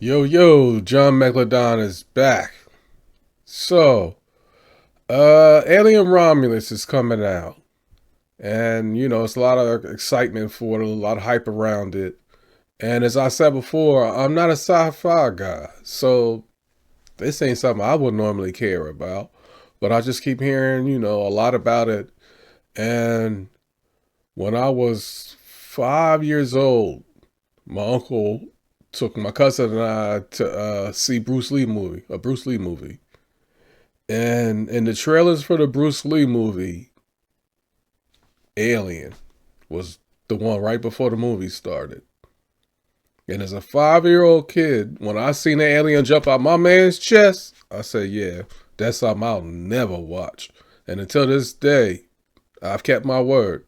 Yo, yo, John Megalodon is back. So, Alien Romulus is coming out. And, it's a lot of excitement for it, a lot of hype around it. And as I said before, I'm not a sci fi guy. So, this ain't something I would normally care about. But I just keep hearing, a lot about it. And when I was 5 years old, my uncle took my cousin and I to see a Bruce Lee movie. And in the trailers for the Bruce Lee movie, Alien was the one right before the movie started. And as a 5 year old kid, when I seen the alien jump out my man's chest, I said, yeah, that's something I'll never watch. And until this day, I've kept my word.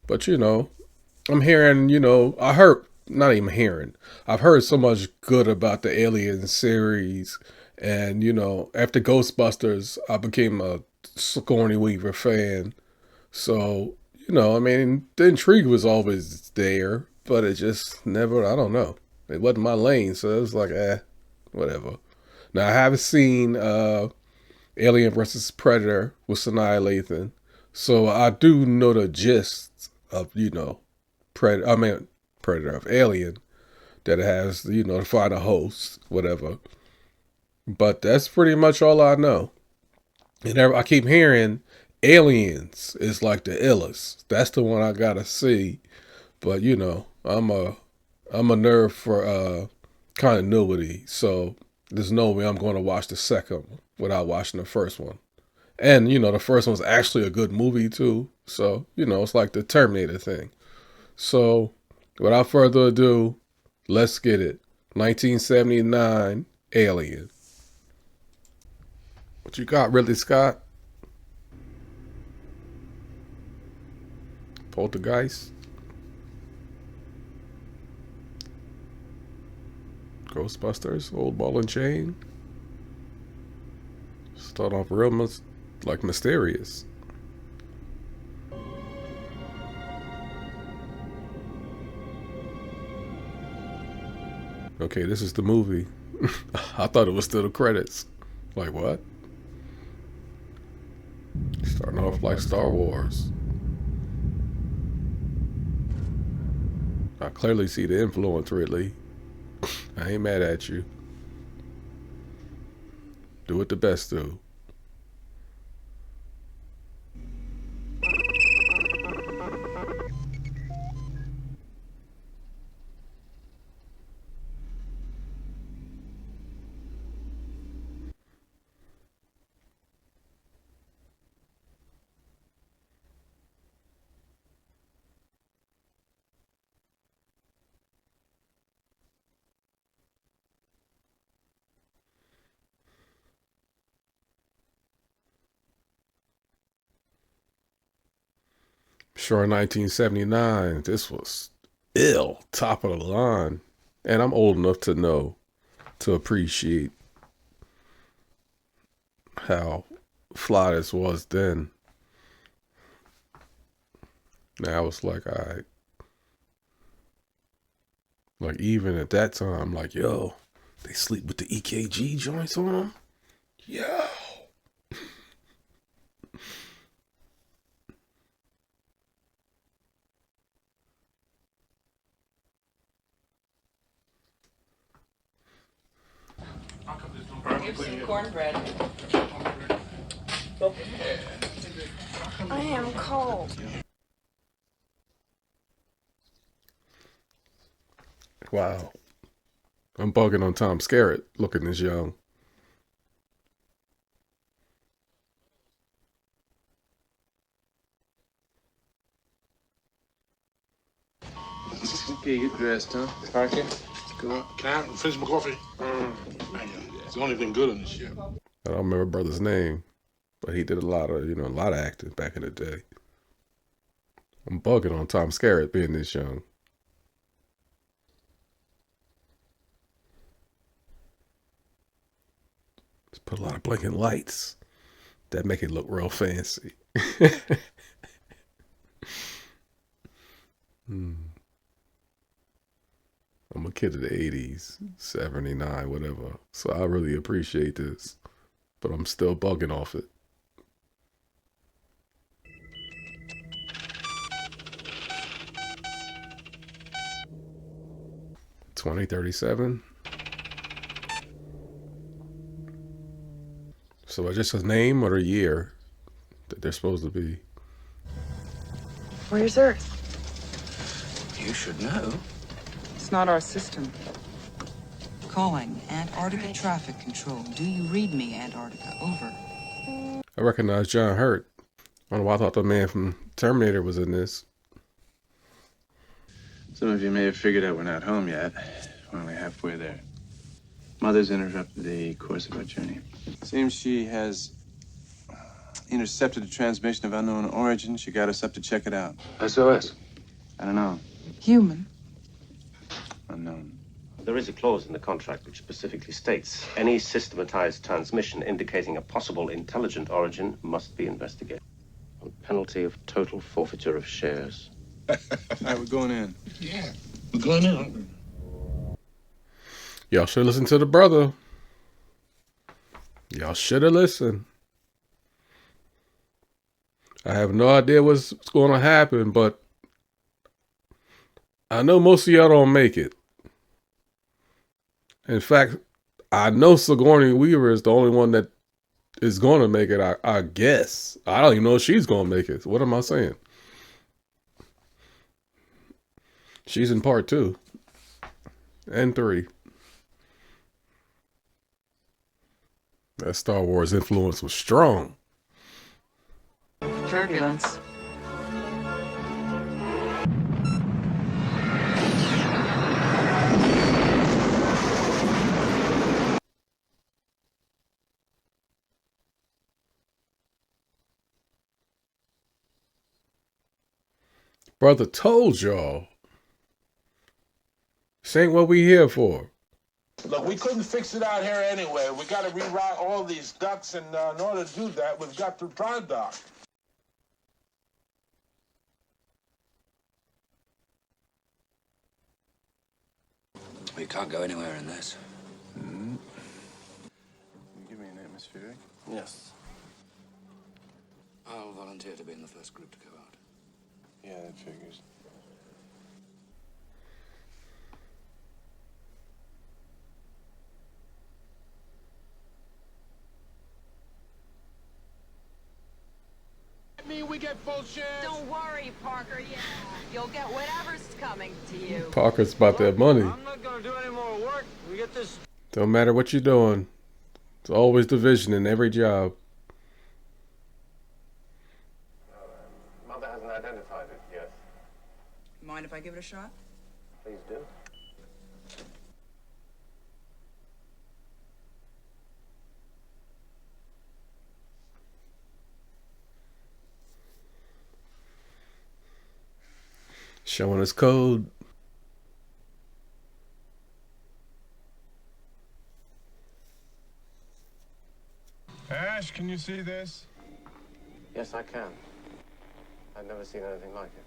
But I'm hearing, I heard, not even hearing, I've heard so much good about the Alien series. And, after Ghostbusters, I became a Sigourney Weaver fan. So, I mean, the intrigue was always there, but it just never, I don't know. It wasn't my lane. So it was like, whatever. Now, I haven't seen Alien versus Predator with Sanaa Lathan. So I do know the gist of, Predator of Alien, that it has, to find a host, whatever. But that's pretty much all I know. And I keep hearing Aliens is like the illest. That's the one I gotta see. But I'm a nerd for continuity, so there's no way I'm going to watch the second one without watching the first one. And the first one's actually a good movie too. So it's like the Terminator thing. So without further ado, let's get it. 1979 Alien. What you got, Ridley Scott? Poltergeist? Ghostbusters? Old Ball and Chain? Start off real like mysterious. Okay, this is the movie. I thought it was still the credits. Like what? Starting off like Star Wars. I clearly see the influence, Ridley. I ain't mad at you. Do it the best, though. Sure, 1979. This was ill, top of the line. And I'm old enough to know, to appreciate how fly this was then. Now it's like, like even at that time, like, yo, they sleep with the EKG joints on them? Yo. Here's some cornbread. I am cold. Wow. I'm bugging on Tom Skerritt looking this young. Okay, you dressed, huh? Parker? Cool. Can I finish my coffee? Thank you. It's the only thing good on this ship. I don't remember brother's name, but he did a lot of acting back in the day. I'm bugging on Tom Skerritt being this young. Just put a lot of blinking lights that make it look real fancy. Hmm. I'm a kid of the 80s, 79, whatever. So I really appreciate this. But I'm still bugging off it. 2037. So it's just a name or a year that they're supposed to be. Where's Earth? You should know. It's not our system. Calling Antarctica Traffic Control. Do you read me, Antarctica? Over. I recognize John Hurt. I don't know why I thought the man from Terminator was in this. Some of you may have figured out we're not home yet. We're only halfway there. Mother's interrupted the course of our journey. Seems she has intercepted a transmission of unknown origin. She got us up to check it out. SOS. I don't know. Human. Unknown. There is a clause in the contract which specifically states any systematized transmission indicating a possible intelligent origin must be investigated on penalty of total forfeiture of shares. All right, we're going in. Yeah. We're going in. Y'all should listen to the brother. Y'all should have listened. I have no idea what's going to happen, but I know most of y'all don't make it. In fact, I know Sigourney Weaver is the only one that is going to make it, I guess. I don't even know if she's going to make it. What am I saying? She's in part 2 and 3. That Star Wars influence was strong. Turbulence. Brother told y'all. This ain't what we here for. Look, we couldn't fix it out here anyway. We got to reroute all these ducts, and in order to do that, we've got to dry dock. We can't go anywhere in this. Can you give me an atmospheric? Yes. I'll volunteer to be in the first group to go out. Yeah, that figures. We get full shares. Don't worry, Parker. Yeah, you'll get whatever's coming to you. Parker's about that money. I'm not gonna do any more work. We get this. Don't matter what you're doing. It's always division in every job. Mother hasn't identified it yet. Mind if I give it a shot? Please do. Showing us code. Ash, can you see this? Yes, I can. I've never seen anything like it.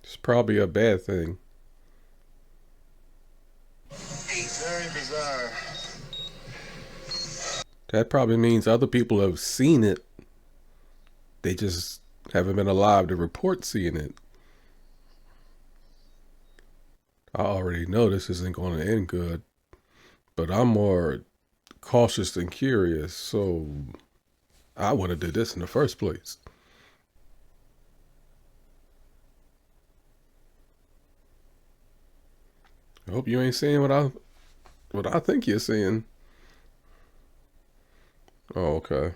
It's probably a bad thing. Very bizarre. That probably means other people have seen it. They just haven't been alive to report seeing it. I already know this isn't going to end good, but I'm more cautious than curious, so I would have did this in the first place. I hope you ain't seeing what I think you're seeing. Oh, okay.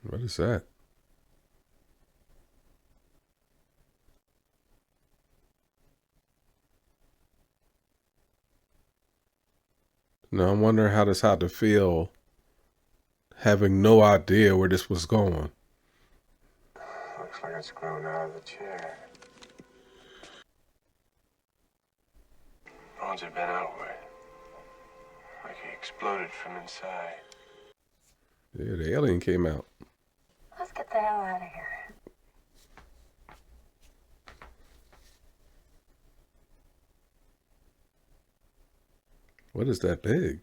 What is that? Now I'm wondering how this had to feel having no idea where this was going. Looks like it's grown out of the chair. Bones have been outward. Like he exploded from inside. Yeah, the alien came out. Let's get the hell out of here. What is that big?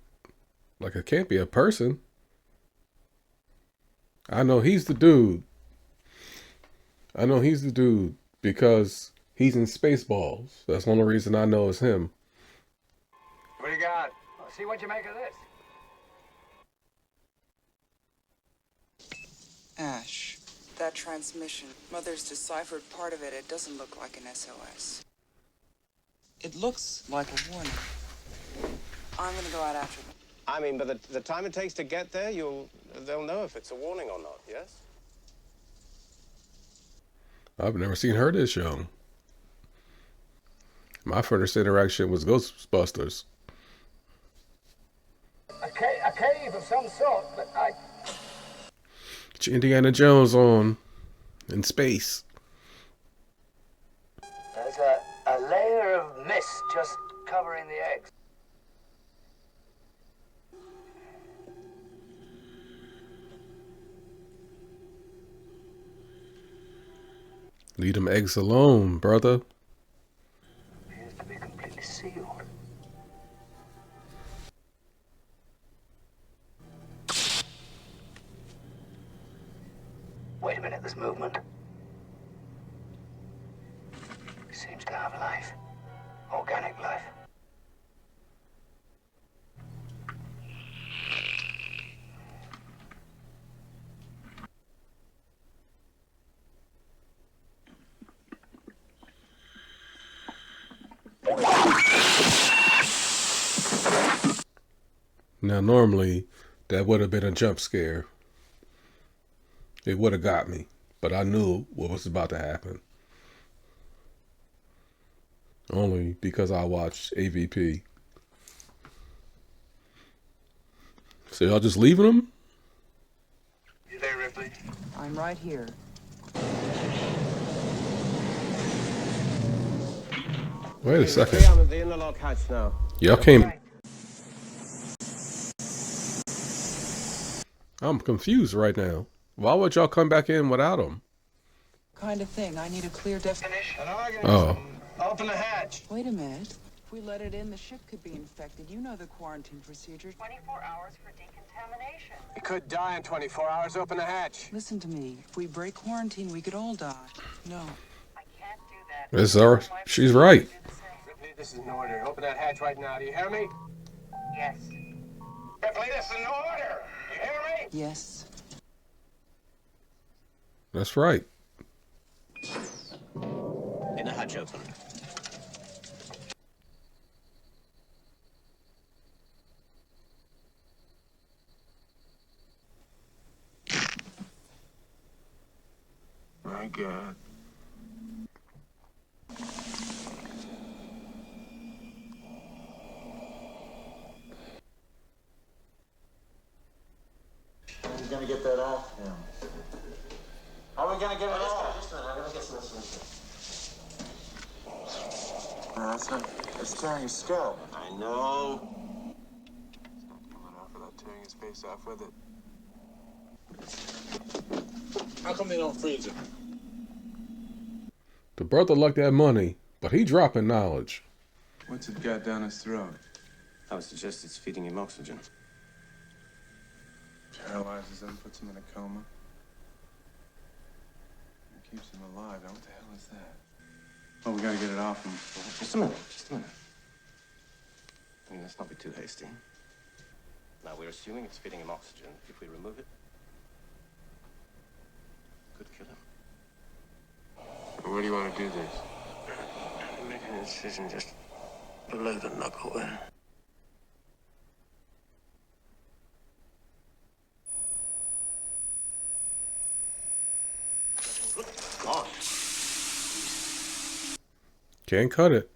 Like, it can't be a person. I know he's the dude. I know he's the dude because he's in Spaceballs. That's the only reason I know it's him. What do you got? Well, see what you make of this. Ash, that transmission. Mother's deciphered part of it. It doesn't look like an SOS. It looks like a warning. I'm gonna go out after them. I mean, but the time it takes to get there, they'll know if it's a warning or not, yes? I've never seen her this young. My first interaction was Ghostbusters. A cave of some sort, but Get your Indiana Jones on in space. there's a layer of mist just covering the eggs. Leave them eggs alone, brother. Appears to be completely sealed. Wait a minute, there's movement. It seems to have life. Organic life. Now, normally, that would have been a jump scare. It would have got me, but I knew what was about to happen. Only because I watched AVP. So y'all just leaving them? You there, Ripley? I'm right here. Wait a second. I'm at the interlock hatch now. Y'all came. I'm confused right now. Why would y'all come back in without him? Kind of thing. I need a clear definition. An organism. Oh. Open the hatch. Wait a minute. If we let it in, the ship could be infected. You know the quarantine procedure. 24 hours for decontamination. It could die in 24 hours. Open the hatch. Listen to me. If we break quarantine, we could all die. No. I can't do that. This is our, she's right. Ripley, this is an order. Open that hatch right now. Do you hear me? Yes. Ripley, this is an order. You hear me? Yes. That's right. Inner hatch open. My God. He's gonna get that off him. How are we gonna get it off? Just a minute, I'm gonna get some. That's not. It's tearing his scalp. I know. It's not coming off without tearing his face off with it. How come they don't freeze it? The brother liked that money, but he dropping knowledge. What's it got down his throat? I would suggest it's feeding him oxygen. Paralyzes him, puts him in a coma. It keeps him alive. Now, what the hell is that? Oh, we gotta get it off him. Just a minute, just a minute. I mean, let's not be too hasty. Now, we're assuming it's feeding him oxygen. If we remove it, it could kill him. Where do you want to do this? I'm making a decision just below the knuckle there. God. Can't cut it.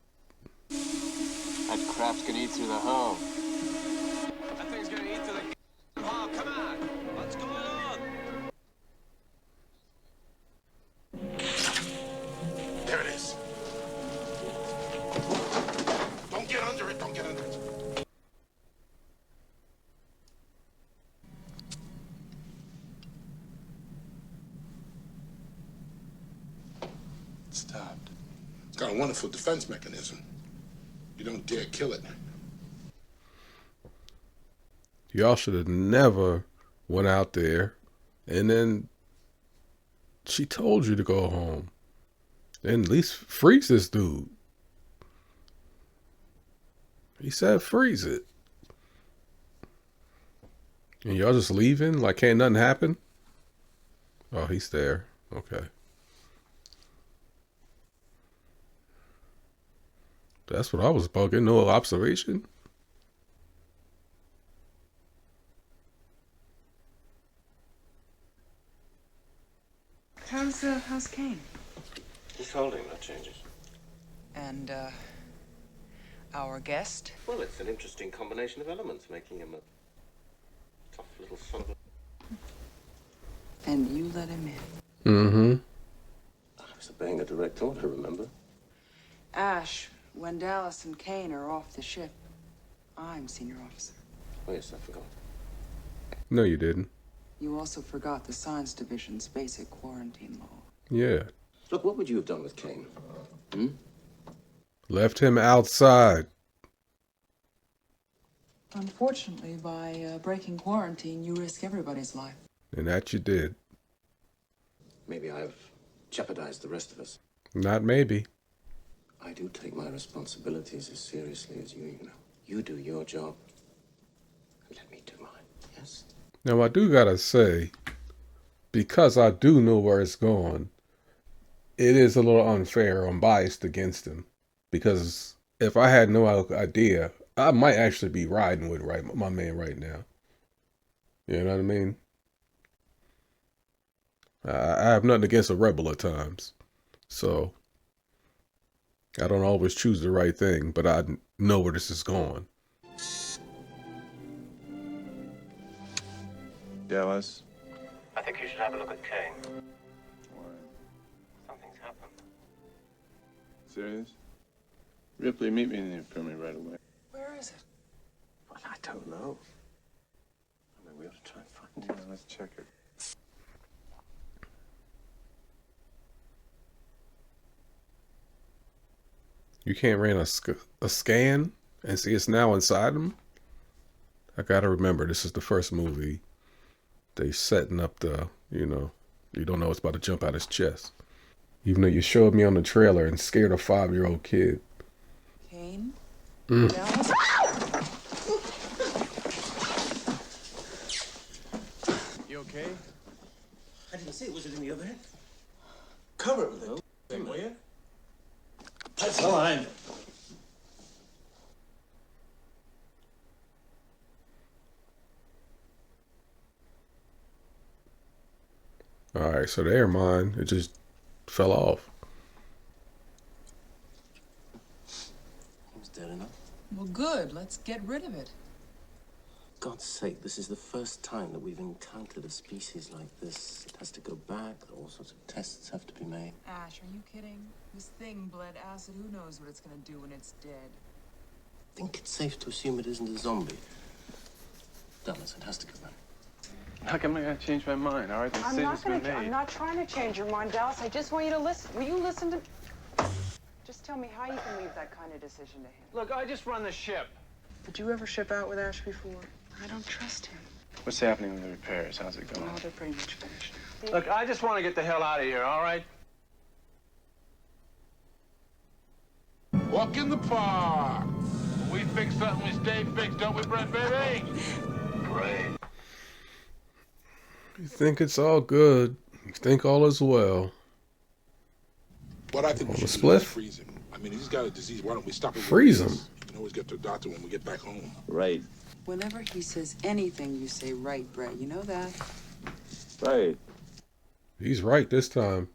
That crap's gonna eat through the hull. That thing's gonna eat to the hull. Come on. What's going on? There it is. Don't get under it. Don't get under it. It's stopped. It's got a wonderful defense mechanism. You don't dare kill it. Y'all should have never went out there, and then she told you to go home. Then at least freeze this dude. He said freeze it. And y'all just leaving like can't nothing happen? Oh, he's there. Okay. That's what I was bugging. No observation. How's Kane? He's holding, no changes. And, our guest? Well, it's an interesting combination of elements, making him a tough little son of a... And you let him in. Mm-hmm. I was obeying a direct order, remember? Ash, when Dallas and Kane are off the ship, I'm senior officer. Oh, yes, I forgot. No, you didn't. You also forgot the Science Division's basic quarantine law. Yeah. Look, what would you have done with Kane? Hmm? Left him outside. Unfortunately, by breaking quarantine, you risk everybody's life. And that you did. Maybe I've jeopardized the rest of us. Not maybe. I do take my responsibilities as seriously as you know. You do your job, and let me do mine, yes? Now, I do gotta say, because I do know where it's going, it is a little unfair. I'm biased against him. Because if I had no idea, I might actually be riding with my man right now. You know what I mean? I have nothing against a rebel at times. So, I don't always choose the right thing, but I know where this is going. Dallas? I think you should have a look at Kane. Why? Something's happened. Serious? Ripley, meet me in the infirmary right away. Where is it? Well, I don't know. I mean, we ought to try and find it. Yeah, let's check it. You can't run a scan and see it's now inside him? I gotta remember, this is the first movie. They setting up the, you don't know what's about to jump out his chest. Even though you showed me on the trailer and scared a 5-year-old kid. Kane? Mm. Dallas? You okay? I didn't see it. Was it in the other hand? Cover it with it. Thing, will you? That's fine. Alright, so there, mine. It just fell off. He's dead enough. Well, good. Let's get rid of it. God's sake, this is the first time that we've encountered a species like this. It has to go back. All sorts of tests have to be made. Ash, are you kidding? This thing bled acid. Who knows what it's gonna do when it's dead? I think it's safe to assume it isn't a zombie. Dallas, it has to go back. How come I gotta change my mind? All right, the decision's been made. I'm not trying to change your mind, Dallas. I just want you to listen. Will you listen to... Just tell me how you can leave that kind of decision to him. Look, I just run the ship. Did you ever ship out with Ash before? I don't trust him. What's happening with the repairs? How's it going? Oh, they're pretty much finished now. Look, I just want to get the hell out of here, all right? Walk in the park. When we fix something, we stay fixed, don't we, Brett, baby? Great. You think it's all good. You think all is well. What I think we On the should do is spliff? freeze him. I mean, he's got a disease. Why don't we stop it? Freeze him? You can always get to the doctor when we get back home. Right. Whenever he says anything, you say right, Brett. You know that? Right. He's right this time.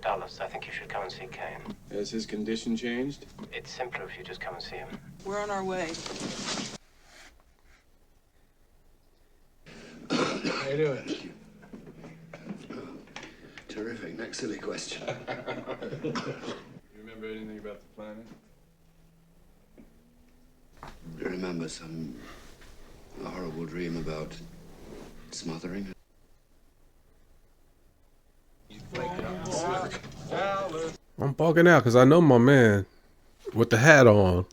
Dallas, I think you should come and see Kane. Has his condition changed? It's simpler if you just come and see him. We're on our way. How you doing? Terrific. Next silly question. You remember anything about the planet? I remember some horrible dream about smothering. I'm bugging out because I know my man with the hat on.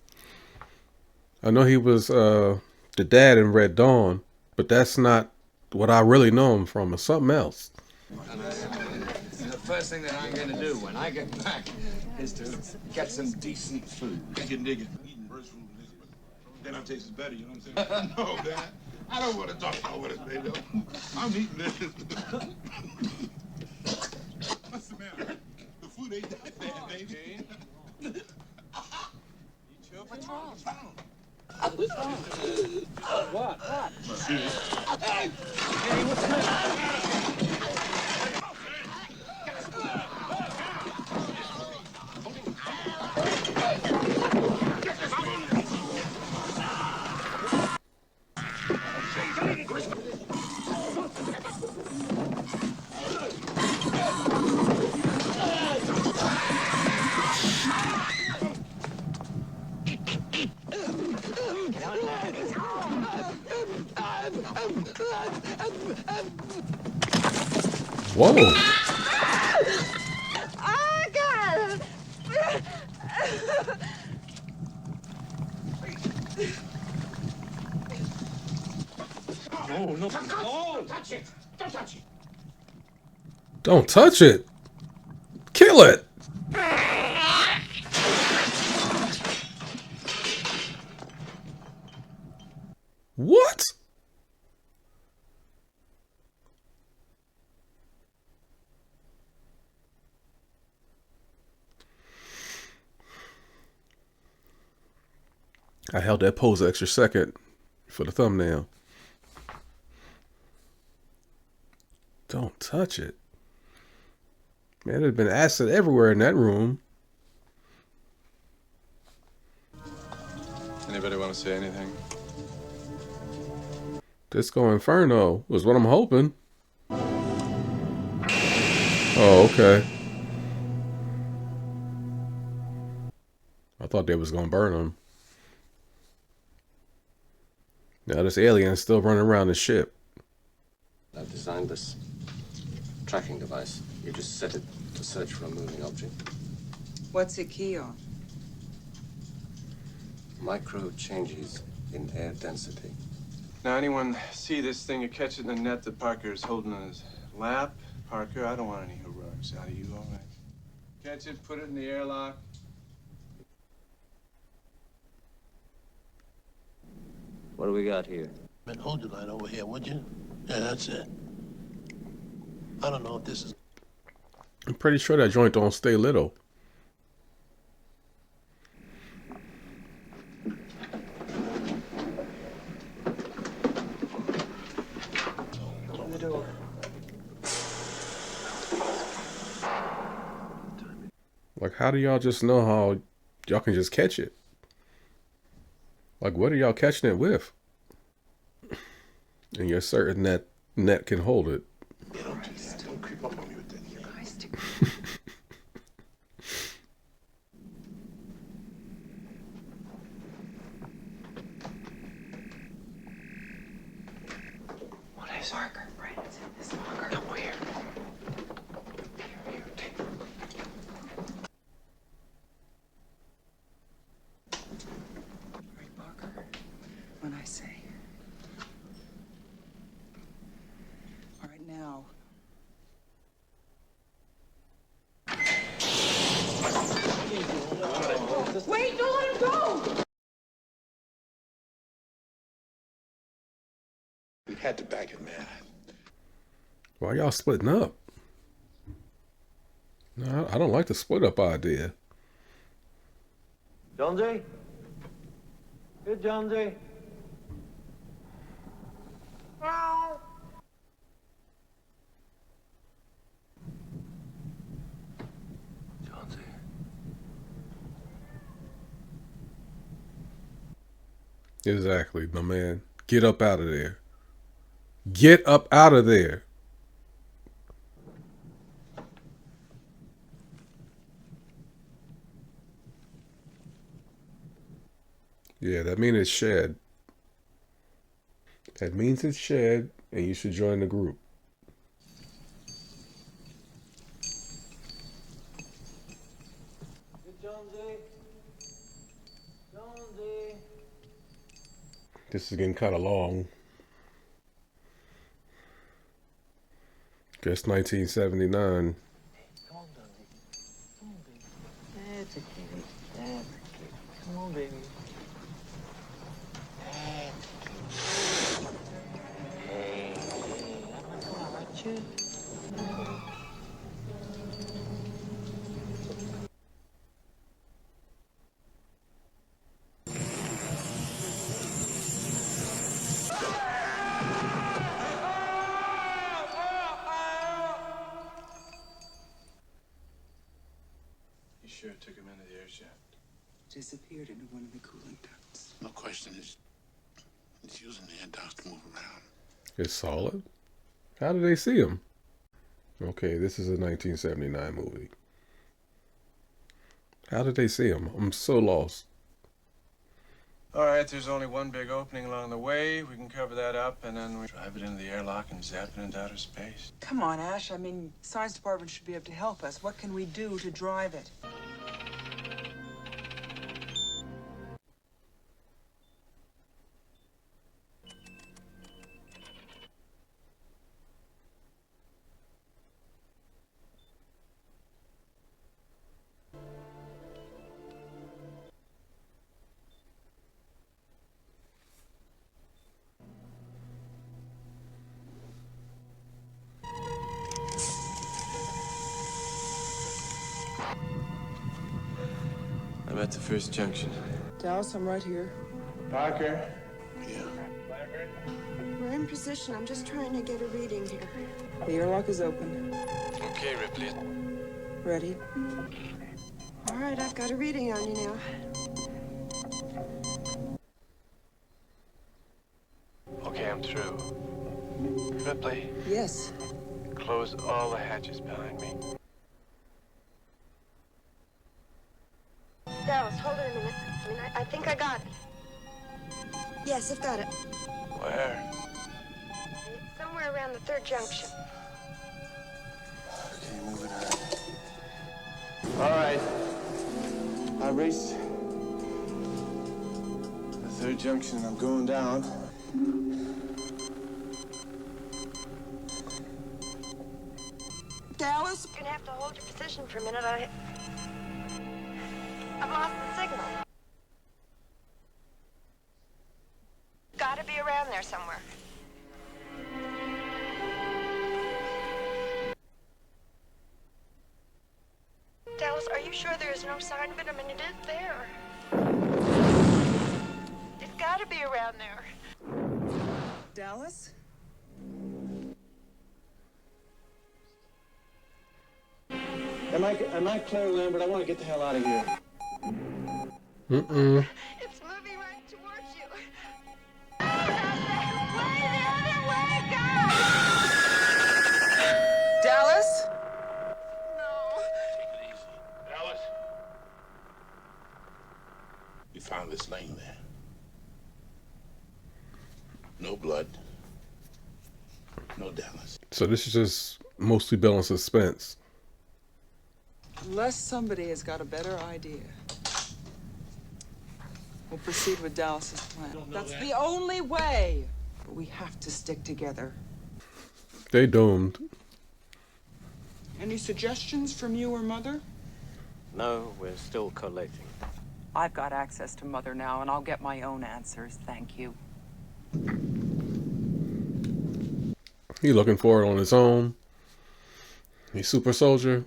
I know he was the dad in Red Dawn, but that's not what I really know him from. It's something else. The first thing that I'm gonna do when I get back is to get some decent food. Dig it, dig it. Eating first food, then I taste it better, you know what I'm saying? No, man. I don't want to talk about what it's made of. I'm eating this. What's the matter? The food ain't that bad, baby. What's wrong? What? Whoa. Oh, God! No, don't touch it! Don't touch it! Don't touch it. Kill it. What? I held that pose an extra second for the thumbnail. Don't touch it. Man, there's been acid everywhere in that room. Anybody want to say anything? Disco Inferno was what I'm hoping. Oh, okay. I thought they was gonna burn him. Now this alien's still running around the ship. I've designed this tracking device. You just set it to search for a moving object. What's it key on? Micro changes in air density. Now, anyone see this thing? You catch it in the net that Parker is holding on his lap? Parker, I don't want any heroics out of you, all right? Catch it, put it in the airlock. What do we got here? Man, hold your light over here, would you? Yeah, that's it. I don't know if this is... I'm pretty sure that joint don't stay little. Open the door. Like, how do y'all just know how y'all can just catch it? Like, what are y'all catching it with? And you're certain that net can hold it. Yeah, don't creep up on me with that. You guys do. What is Parker? Right, it's in this locker. No, where? Here, take it. Right, Parker? When I say. All right, now. Wait, don't let him go! We had to back it, man. Why y'all splitting up? No, I don't like the split up idea. Jonesy? Here, Jonesy. Jonesy. Exactly, my man. Get up out of there. Get up out of there. Yeah, that means it's shed. That means it's shed, and you should join the group. Jonesy. Jonesy. This is getting kind of long. Guess 1979. Come on, Jonesy. Come on, baby. That's a kitty. That's a kitty. Come on, baby. That's a kitty. Hey, I'm not gonna hurt you. You sure took him into the air shaft? Disappeared into one of the cooling ducts. No question. It's using the air ducts to move around. It's solid. How did they see him? Okay, this is a 1979 movie. How did they see him? I'm so lost. All right, there's only one big opening along the way. We can cover that up, and then we drive it into the airlock and zap it into outer space. Come on, Ash. I mean, science department should be able to help us. What can we do to drive it? I'm at the first junction. Dallas, I'm right here. Parker? Yeah. We're in position. I'm just trying to get a reading here. The airlock is open. Okay, Ripley. Ready? All right, I've got a reading on you now. Okay, I'm through. Ripley, Yes. close all the hatches behind me. Dallas, hold it a minute. I think I got it. Yes, I've got it. Where? It's somewhere around the third junction. Okay, moving on. All right. I reached the third junction and I'm going down. Dallas? You're gonna have to hold your position for a minute. I've lost the signal. Gotta be around there somewhere. Dallas, are you sure there is no sign of it? I mean, it is there. It's gotta be around there. Dallas? Am I Claire Lambert? I want to get the hell out of here. Mm-mm. It's moving right towards you. Way the other way, guys! Dallas? No. Dallas? You found this laying there. No blood. No Dallas. So this is just mostly built on suspense. Unless somebody has got a better idea. We'll proceed with Dallas's plan. That's the only way. But we have to stick together. They doomed. Any suggestions from you or Mother? No, we're still collating. I've got access to Mother now, and I'll get my own answers. Thank you. He looking for it on his own. He's super soldier.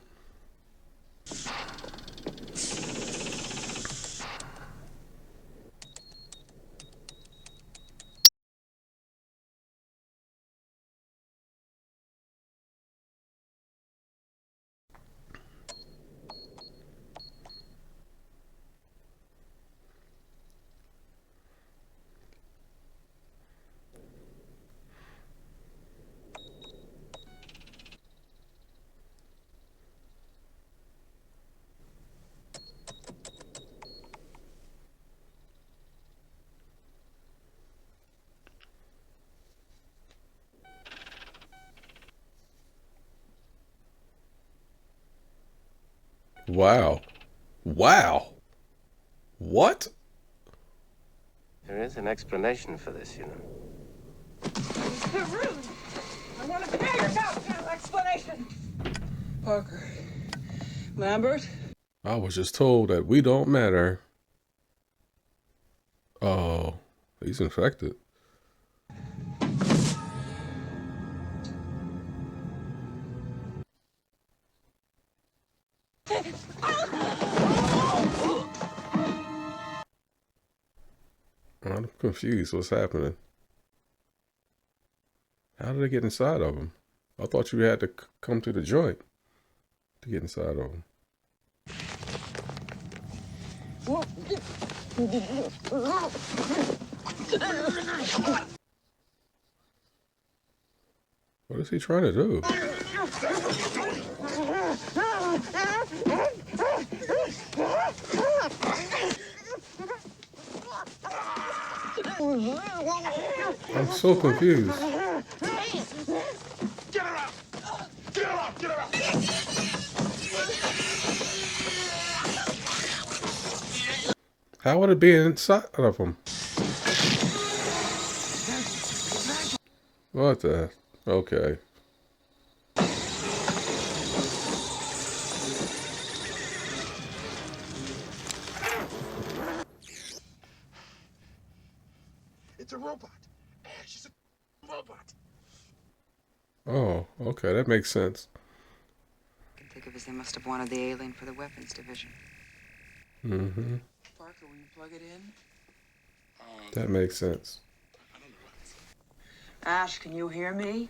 Wow. Wow. What? There is an explanation for this, you know. It's too rude. I want to hear your explanation. Parker. Lambert? I was just told that we don't matter. Oh, he's infected. I'm confused. What's happening? How did they get inside of him? I thought you had to come to the joint to get inside of him. What is he trying to do? I'm so confused. Get her out! Get her out! Get her out! How would it be inside of him? What the? Okay. It's a robot. She's a robot. Oh, okay. That makes sense. I can think of as they must have wanted the alien for the weapons division. Mm-hmm. Parker, will you plug it in? That makes sense. Ash, can you hear me?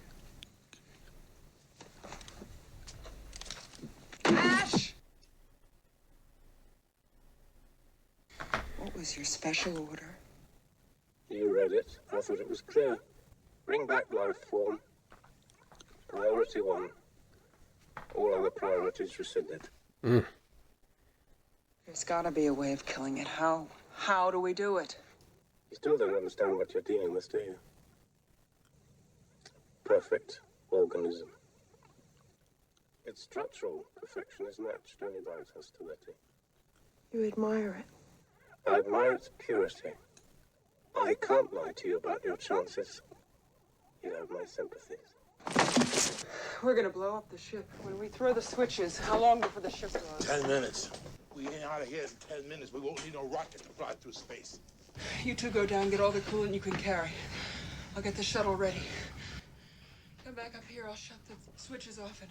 Ash! What was your special order? You read it. I thought it was clear. Bring back life form. Priority 1. All other priorities rescinded. Mm. There's gotta be a way of killing it. How? How do we do it? You still don't understand what you're dealing with, do you? Perfect organism. Its structural perfection is matched only by its hostility. You admire it. I admire its purity. I can't lie to you about your chances. You have my sympathies. We're gonna blow up the ship. When we throw the switches, how long before the ship goes? 10 minutes. We ain't out of here in 10 minutes. We won't need no rocket to fly through space. You two go down, get all the coolant you can carry. I'll get the shuttle ready. Come back up here, I'll shut the switches off and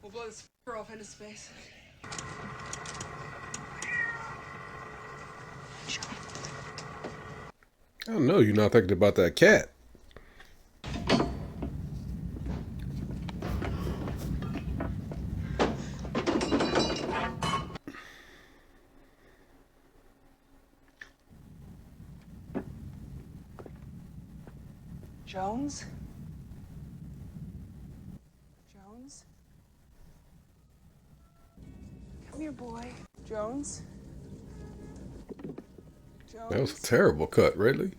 we'll blow this f***er off into space. I know you're not thinking about that cat. Jones? Jones? Come here, boy. Jones? Jones? That was a terrible cut, really.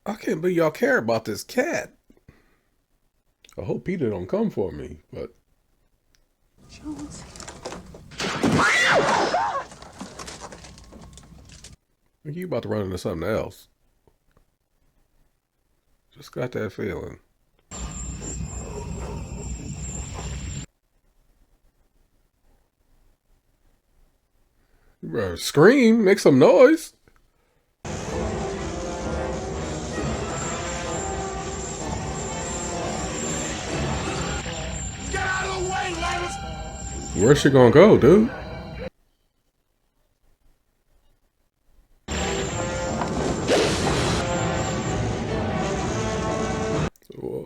I can't believe y'all care about this cat. I hope Peter don't come for me, but... Jones? I think you about to run into something else. Just got that feeling. You better scream, make some noise. Get out of the way, Lance! Where's she gonna go, dude?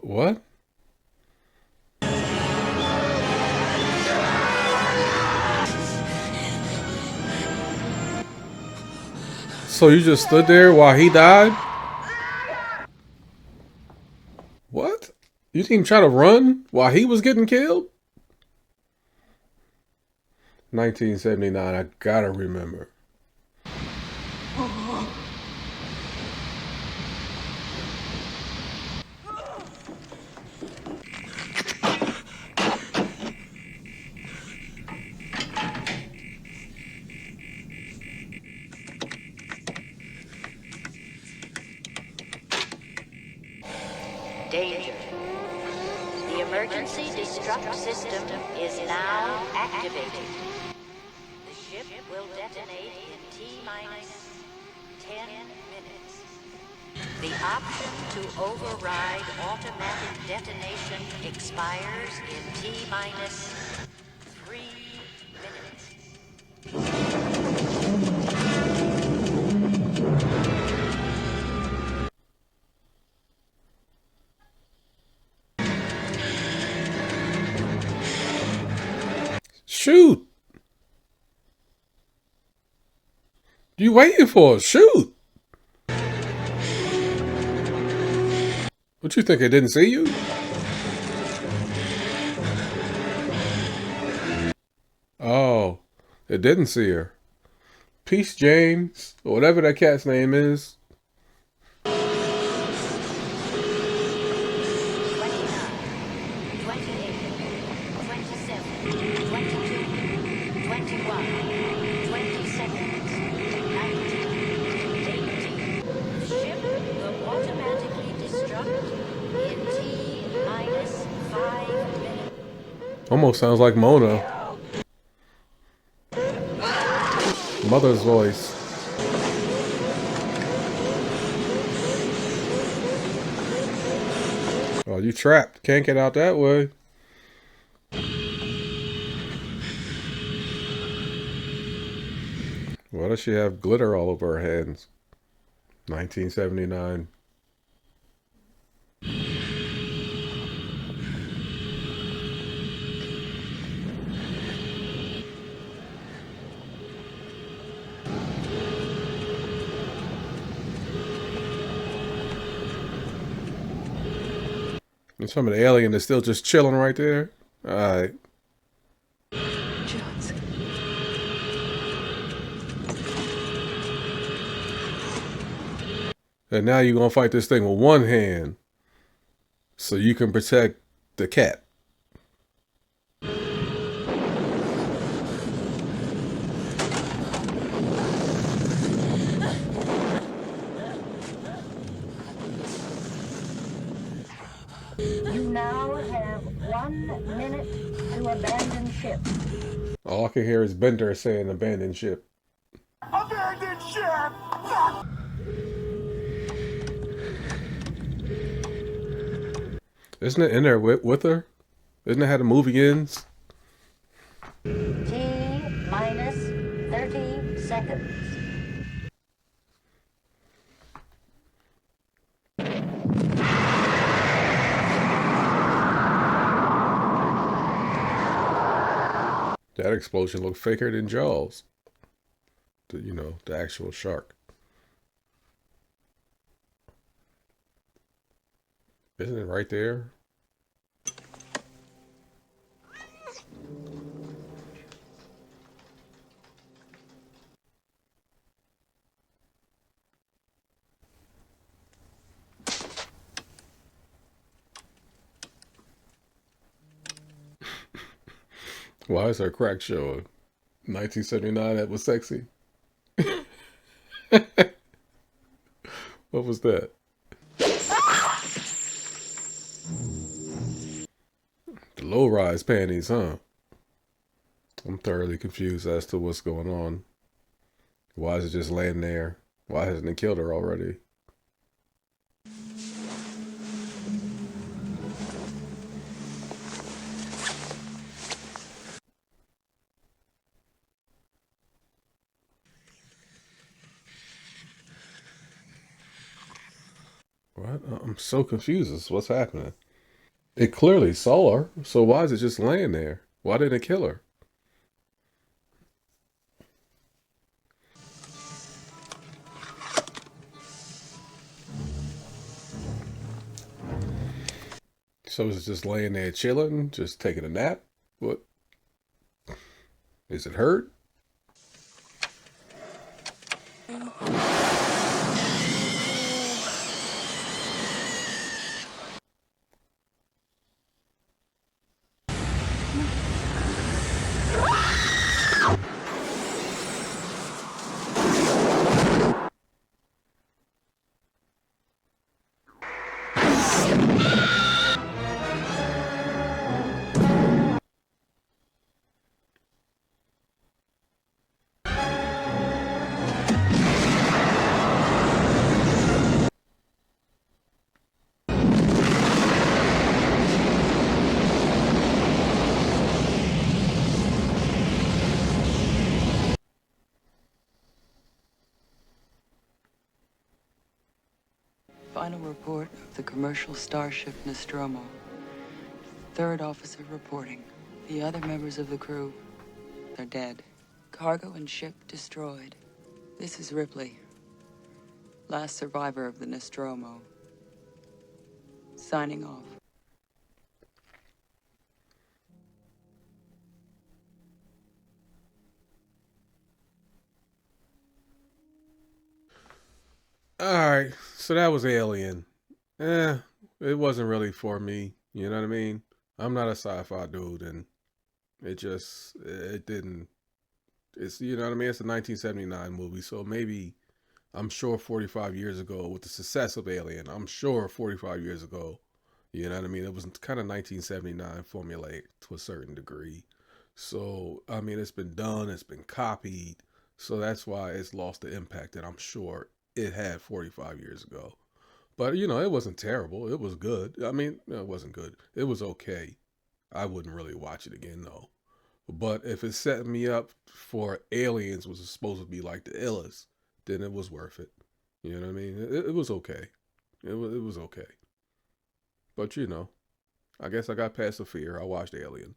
What? So you just stood there while he died? What? You didn't even try to run while he was getting killed? 1979, I gotta remember. emergency destruct system is now activated. The ship will detonate in T-minus 10 minutes. The option to override automatic detonation expires in T-minus 3 minutes. Shoot! You waiting for? Shoot! What you think? I didn't see you? Oh, it didn't see her. Peace James, or whatever that cat's name is. 29, 28, 27, 22, 21, 20 seconds, 19, 18. Ship will automatically destruct in T-minus 5 minutes. Almost sounds like Mona. Mother's voice. Oh, you trapped. Can't get out that way. Why does she have glitter all over her hands? 1979. And some of the alien is still just chilling right there. Alright. Johnson. And now you're gonna fight this thing with one hand. So you can protect the cat. You now have 1 minute to abandon ship. All I can hear is Bender saying abandon ship. Abandon ship! Isn't it in there with her? Isn't that how the movie ends? T-minus 30 seconds. That explosion looked faker than Jaws. The actual shark. Isn't it right there? Why is her crack showing? 1979, that was sexy. What was that? The low-rise panties, huh? I'm thoroughly confused as to what's going on. Why is it just laying there? Why hasn't it killed her already? What? I'm so confused. What's happening? It clearly saw her, so why is it just laying there? Why didn't it kill her? So is it just laying there chilling, just taking a nap? What? Is it hurt? Final report of the commercial starship Nostromo. Third officer reporting. The other members of the crew, they're dead. Cargo and ship destroyed. This is Ripley, last survivor of the Nostromo. Signing off. Alright, so that was Alien. Eh, it wasn't really for me. You know what I mean? I'm not a sci-fi dude, and it didn't. It's, you know what I mean? It's a 1979 movie, so maybe I'm sure 45 years ago, with the success of Alien, I'm sure 45 years ago, you know what I mean? It was kind of 1979 formulaic to a certain degree. So, I mean, it's been done, it's been copied. So that's why it's lost the impact that I'm sure it had 45 years ago. But, you know, it wasn't terrible. It was good. I mean, no, it wasn't good. It was okay. I wouldn't really watch it again, though. But if it set me up for Aliens was supposed to be like the illest, then it was worth it. You know what I mean? It was okay. It was okay. But you know, I guess I got past the fear. I watched Alien.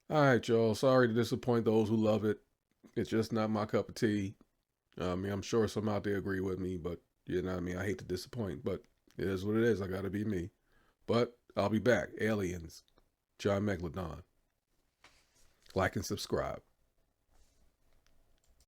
All right, y'all. Sorry to disappoint those who love it. It's just not my cup of tea. I mean, I'm sure some out there agree with me, but you know what I mean? I hate to disappoint, but it is what it is. I gotta be me. But I'll be back. Aliens. John Megalodon. Like and subscribe.